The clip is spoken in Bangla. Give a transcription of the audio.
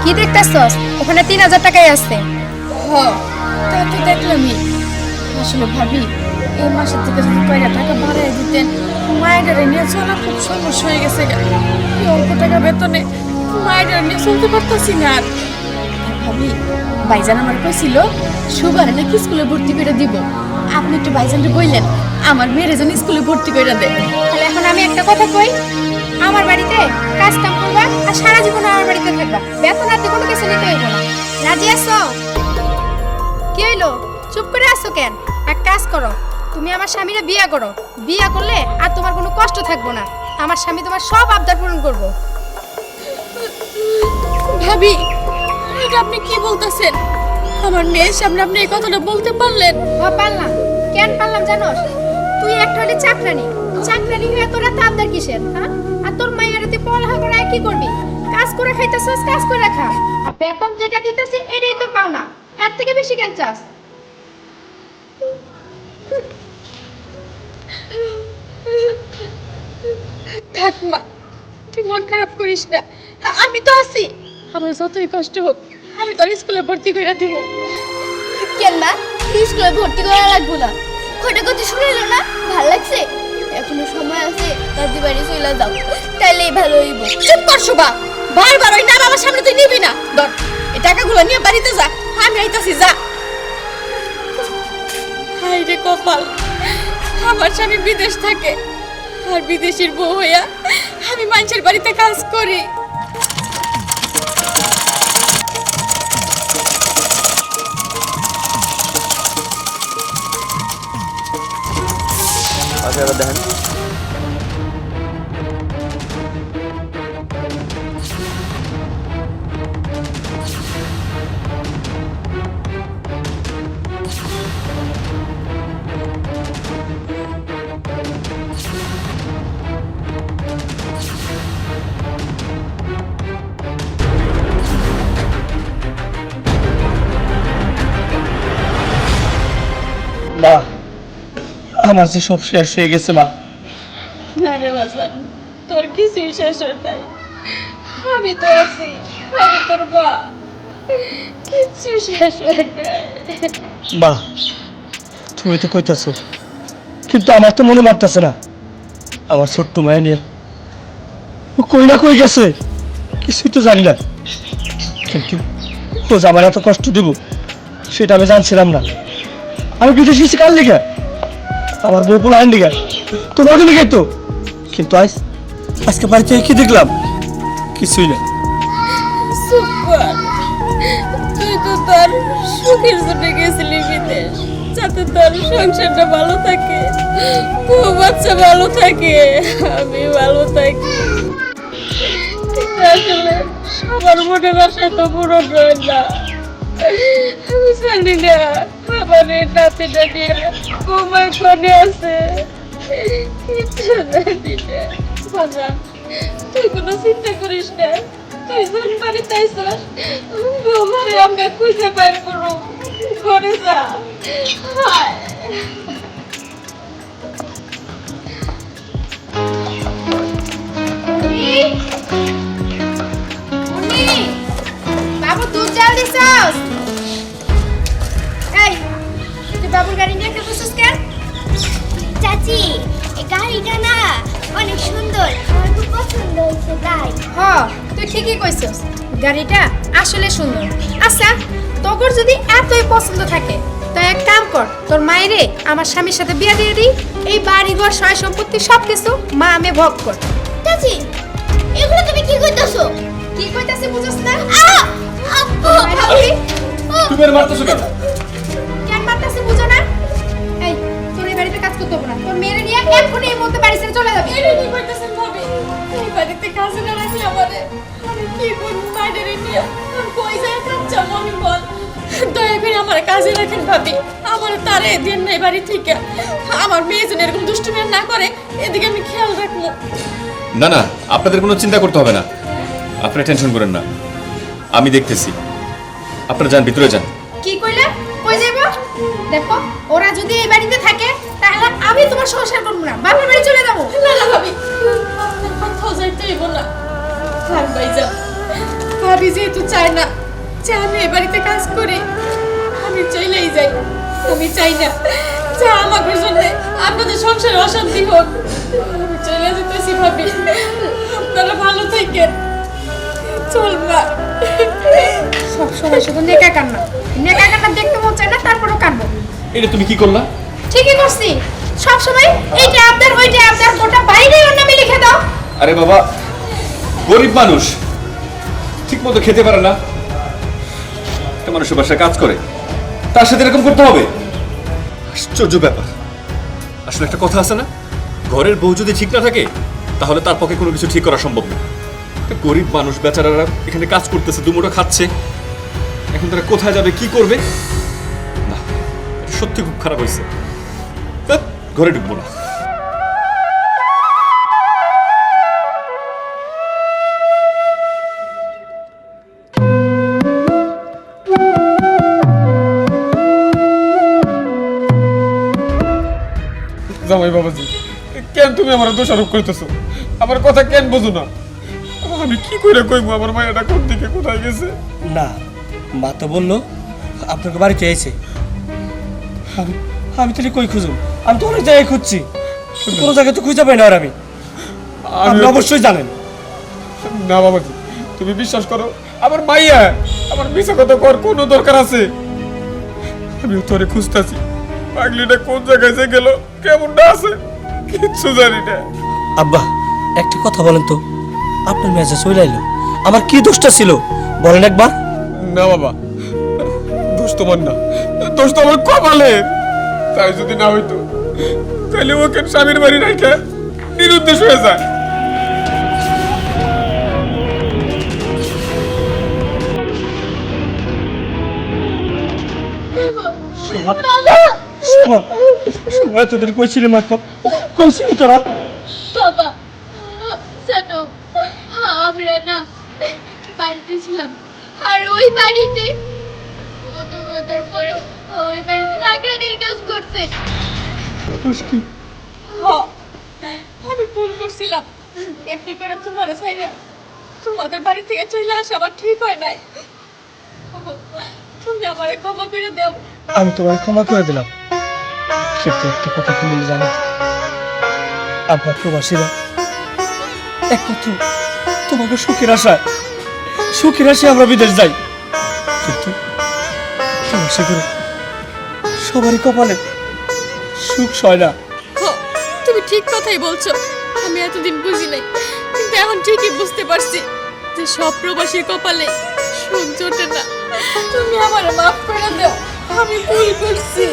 কি দেখতেছস? ওখানে 3000 টাকাই আছে। হ তা তো দেখলামই। আসলে ভাবি এই মাসের থেকে যদি কয়টা টাকা বাড়াই দিতেন, মায়ের নিয়ে চলা খুব সমস্যা হয়ে গেছে। এই অল্প টাকা বেতনে মায়ের নিয়ে চলতে পারতাছি না। আর ভাবি ভাইজান আমার কইছিল সুগারে নাকি স্কুলে ভর্তি করে দিব। আপনি একটু ভাইজানকে বললেন আমার মেয়ের যেন স্কুলে ভর্তি করে দেয়। তাহলে এখন আমি একটা কথা কই, আমার বাড়িতে কাজ কাম করবা আর সারা জীবন আমার বাড়িতে থাকবা, বেতন আর কোনো কিছু নিতে হইব না। রাজি আছো? কি হইলো, চুপ করে আছো কেন? এক কাজ করো, তুমি আমার স্বামীরে বিয়া করো। বিয়া করলে আর তোমার কোনো কষ্ট থাকবো না। আমার স্বামী তোমার সব আবদার পূরণ করবো। ভাবি এটা আপনি কি বলতেছেন? আমার মেয়ের সামনে আপনি এই কথাটা বলতে পারলেন? পারলাম। কেন পারলাম জানোস? তুই একটা হলে চাকরানি, চাকরানি হয়ে তোরা তো আবদার কিসের? হ্যাঁ, আর তোর মায়ের তুই পড়ালেখা করে কি করবি? কাজ করে খাইতেছস, কাজ করে খা। আর বেতন যেটা দিতেছি এটাই তো পাও না, এর থেকে বেশি কেন চাস? থাক মা, তুই মন খারাপ করিস না, আমি তো আছি। আমার যতই কষ্ট হোক আমি তোর স্কুলে ভর্তি করে দিব। কেন মা, স্কুলে ভর্তি করা লাগবো না? কটা কথা শুনেলো না? ভাল লাগছে? এখনো সময় আছে, দাদি বাড়ি চলে যাও, তাইলেই ভালো হইব। চুপ কর শোভা, বারবার ওই নাম আমার সামনে তুই নিবি না। ধর এই টাকাগুলো নিয়ে বাড়িতে যা, আমি আইতাছি, যা। হাই রে কপাল, আমার স্বামী বিদেশ থাকে আর বিদেশের বউ হইয়া আমি মানুষের বাড়িতে কাজ করি। আচ্ছা এবার দেখেন, মা আমার যে সব শেষ হয়ে গেছে মা। না রে বাজান, তোর কিছুই শেষ হয় নাই। আমি তো আছি, আমি তোর মা, কিছু শেষ হয় নাই। মা তুমি তো কইতাছো, কিন্তু আমার তো মনে মারতেছে না। আমার ছোট্ট মায়া নিয়ে ও কই না কই গেছে কিছুই তো জানি না, কিন্তু ও যে আমার এত কষ্ট দিব সেটা আমি জানছিলাম না। আমি বিদেশ গেছি কার লিগে? আমার বউ পোলাইন লিগে, তোমাকে লিগে তো। কিন্তু আজকে বাড়িতে কি দেখলাম? কিছুই না। চুপ কর, তুই তো তোর সুখের জন্য গেছিলি বিদেশ, যাতে তোর সংসারটা ভালো থাকে, বউ বাচ্চা ভালো থাকে, আমি ভালো থাকি। আসলে সবার মনের আশা তো পূরণ হয় না। আমি জানি না আমার এই নাতিটা নিয়ে ঘুমায় কোনে আছে, কিচ্ছু জানি না। বাজান, তুই কোনো চিন্তা করিস না, তুই যখন বাড়িতে আইসস বৌমারে আমরা খুঁজে বের করব, ঘরে যা। হায় বাবু দুধ চাল দিছস? এই তুই বাবুর গাড়ি নিয়ে খেলতেছিস কেন? চাচি, এই গাড়িটা না অনেক সুন্দর, আমার খুব পছন্দ হয়েছে তাই। হ, তুই ঠিকই কইছস, গাড়িটা আসলে সুন্দর। আচ্ছা, তোর যদি এতই পছন্দ থাকে তো এক কাম কর, তোর মায়েরে আমার স্বামীর সাথে বিয়ে দিয়ে দিই। এই বাড়ি ঘর সয় সম্পত্তি সবকিছু মা আমি ভোগ কর। চাচি, এগুলো তুমি কি কইতাছো? কি কইতাছি বুঝছ না? আব্বু, ভাবি, তুমি আর মারতেছো কেন? কেন মারতাছি বুঝো না? এই তোর এই বাড়িতে কাজ করতে হবে না, তোর মেয়েরে নিয়ে এখনই এই মুহূর্তে বাড়ি ছেড়ে চলে যাবি। এটা কি করতেছেন ভাবি? এই বাড়িতে কাজে না রাখি আমারে, আমি কি করবো মায়ের নিয়ে? আমি কই যায় কাজ যাবো আমি বল? দয়া করে আমার কাজে রাখেন ভাবি, আমার তারে দিন নাই বাড়ি থেকে। আমার মেয়ে যেন এরকম দুষ্টুমি না করে, এদিকে আমি খেয়াল রাখবো। না না, আপনাদের কোনো চিন্তা করতে হবে না, আপনারা টেনশন করেন না, আমি দেখতেছি। আপনারা যান, ভিতরে যান। কি কইলে? কই যাইবো? দেখো, ওরা যদি এই বাড়িতে থাকে তাহলে আমি তোমার সংসার করব না, বাপের বাড়ি চলে যাব। না না ভাবি, আপনার কোথাও যাইতে হইব না। থাক ভাই, যাও। ভাবি যেহেতু চায় না যে আমি এ বাড়িতে কাজ করি, আমি চাইলেই যাই। আমি চাই না যে আমাদের জন্য আপনাদের সংসারে অশান্তি হোক। আমি চলে যেতেছি ভাবি, আপনারা ভালো থাকেন। চল মা। সব সময় শুধু নেকা কান্না দেখতে মন চায় না, তারপরও কাঁদবো। এটা তুমি কি করলা? ঠিকই করছি, সব সময় এইটা আপনার ওইটা আপনার, গোটা বাইরে ওর নামে লিখে দাও। আরে বাবা, গরিব মানুষ ঠিক মতো খেতে পারে না, একটা মানুষের বাসায় কাজ করে, তার সাথে এরকম করতে হবে? আশ্চর্য ব্যাপার। আসলে একটা কথা আছে না, ঘরের বউ যদি ঠিক না থাকে তাহলে তার পক্ষে কোনো কিছু ঠিক করা সম্ভব না। একটা গরিব মানুষ বেচারারা এখানে কাজ করতেছে, দুমুঠো খাচ্ছে, এখন তারা কোথায় যাবে, কি করবে? না, এটা সত্যি খুব খারাপ হয়েছে। ধ্যাৎ, ঘরে ঢুকবো না। জামাই বাবাজি, কেন তুমি আমার দোষারোপ করতেছো? আমার কথা কেন বোঝো না? আমি কি করে কইবো আমার মায়েরা কোন দিকে কোথায় গেছে? না, মা তো বললো আপনাকে বাড়িতে এসে। আমি তাহলে কই খুঁজুম? আমি তো অনেক জায়গায় খুঁজছি, কোনো জায়গায় তো খুঁজে পাই না। আর আপনি অবশ্যই জানেন। না বাবাজি, তুমি বিশ্বাস করো, আমার মাইয়া আমার মিশা কথা কর কোনো দরকার আছে? আমি তোরে খুঁজতেছি, পাগলিটা কোন জায়গায় যে গেল, কেমনটা আছে কিচ্ছু জানি না। আব্বা, একটা কথা বলেন তো, আপনার মেজে চলে আইলো, আমার কি দোষটা ছিল বলেন একবার? না বাবা, দোষ তোমার না, দোষ তো আমার কপালের। তাই যদি না হইতো তাহলে ওকে স্বামীর বাড়ি রাখে নিরুদ্দেশ হয়ে যায়। সময় তোদের কইছিলি মা, কইছিলি তোরা? বাবা জানো, আমরা না বাড়িতে ছিলাম, আর ওই বাড়িতে ওদের পরে ওই বাড়িতে চাকরানির কাজ করছে। আমি ভুল করছিলাম, এমনি করে তোমার চাইলে তোমাদের বাড়ি থেকে চলে আসা আমার ঠিক হয় নাই। তুমি আমারে ক্ষমা করে দাও। আমি তোমার ক্ষমা করে দিলাম, কিন্তু একটা কথা তুমি জানো, আমরা প্রবাসীরা একমাত্র তোমাকে সুখের আশায় আমরা বিদেশ যাই, কিন্তু প্রবাসী করে সবারই কপালে সুখ সয় না। তুমি ঠিক কথাই বলছো, আমি এতদিন বুঝি নাই, কিন্তু এখন ঠিকই বুঝতে পারছি যে সব প্রবাসীর কপালে সুখ জোটে না। তুমি আমারে মাফ করে দাও, আমি ভুল করছি।